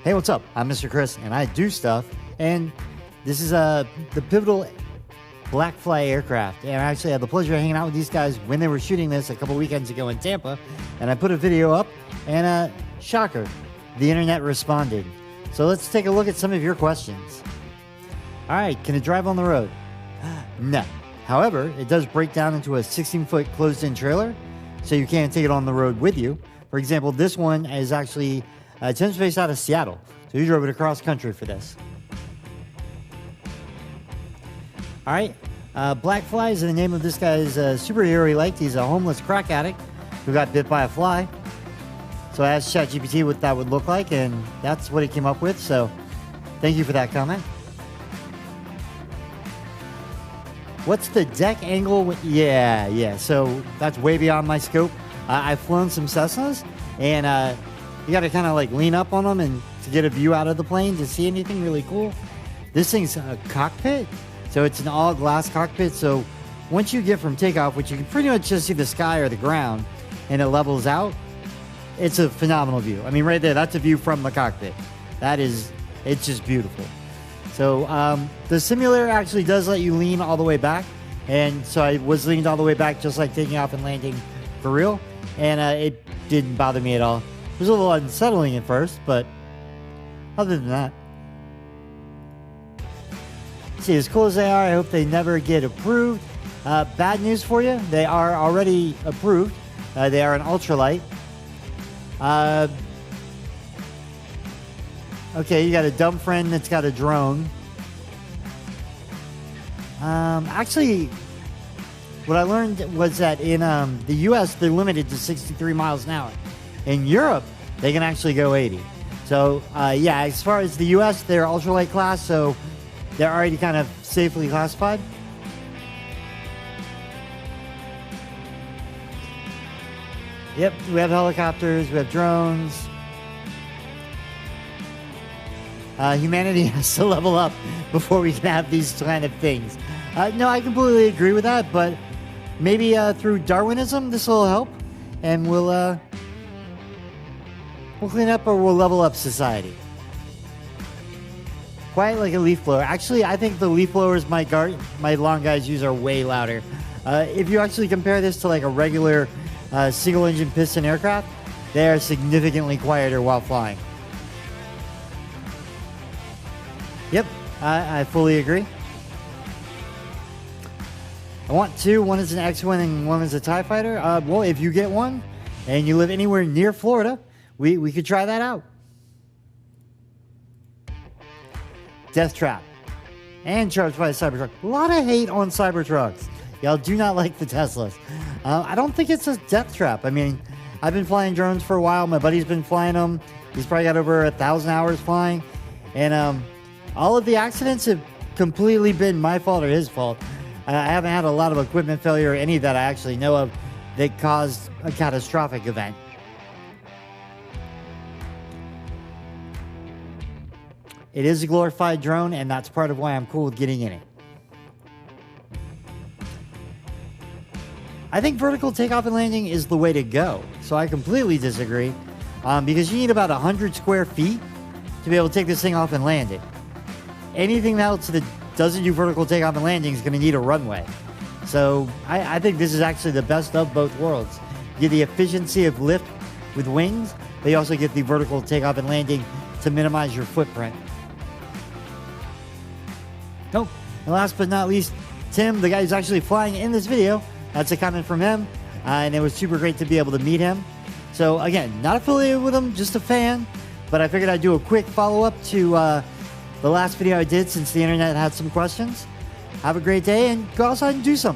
Hey, what's up? I'm Mr. Chris, and I do stuff. And this is the pivotal Blackfly aircraft. And I actually had the pleasure of hanging out with these guys when they were shooting this a couple weekends ago in Tampa. And I put a video up, and shocker, the internet responded. So let's take a look at some of your questions. All right, can it drive on the road? No. However, it does break down into a 16-foot closed-in trailer, so you can't take it on the road with you. For example, this one is actually it's based out of Seattle, so you drove it across country for this. All right, Blackfly is the name of this guy's superhero he liked. He's a homeless crack addict who got bit by a fly. So I asked ChatGPT what that would look like, and that's what he came up with. So thank you for that comment. What's the deck angle? Yeah. So that's way beyond my scope. I've flown some Cessnas, and you got to kind of like lean up on them and to get a view out of the plane to see anything really cool. This thing's a cockpit, so it's an all-glass cockpit. So once you get from takeoff, which you can pretty much just see the sky or the ground, and it levels out, it's a phenomenal view. I mean, right there, that's a view from the cockpit. It's just beautiful. So the simulator actually does let you lean all the way back. And so I was leaned all the way back just like taking off and landing for real. And it didn't bother me at all. It was a little unsettling at first, but other than that. See, as cool as they are, I hope they never get approved. Bad news for you, they are already approved. They are an ultralight. Okay, you got a dumb friend that's got a drone. Actually, what I learned was that in the U.S., they're limited to 63 miles an hour. In Europe, they can actually go 80. So, yeah, as far as the U.S., they're ultralight class, so they're already kind of safely classified. Yep, we have helicopters, we have drones. Humanity has to level up before we can have these kind of things. No, I completely agree with that, but maybe through Darwinism, this will help, and we'll clean up or we'll level up society. Quite like a leaf blower. Actually, I think the leaf blowers my lawn guys use are way louder. If you actually compare this to like a regular single-engine piston aircraft, they are significantly quieter while flying. Yep, I fully agree. I want two. One is an X-Wing and one is a TIE Fighter. Well, if you get one and you live anywhere near Florida, we could try that out. Death Trap. And charged by a Cybertruck. A lot of hate on Cybertrucks. Y'all do not like the Teslas. I don't think it's a death trap. I mean, I've been flying drones for a while. My buddy's been flying them. He's probably got over 1,000 hours flying. And all of the accidents have completely been my fault or his fault. I haven't had a lot of equipment failure or any that I actually know of that caused a catastrophic event. It is a glorified drone, and that's part of why I'm cool with getting in it. I think vertical takeoff and landing is the way to go. So I completely disagree because you need about 100 square feet to be able to take this thing off and land it. Anything else that doesn't do vertical takeoff and landing is going to need a runway. So I think this is actually the best of both worlds. You get the efficiency of lift with wings, but you also get the vertical takeoff and landing to minimize your footprint. Oh, and last but not least, Tim, the guy who's actually flying in this video, that's a comment from him, and it was super great to be able to meet him. So again, not affiliated with him, just a fan, but I figured I'd do a quick follow-up to the last video I did since the internet had some questions. Have a great day and go outside and do something.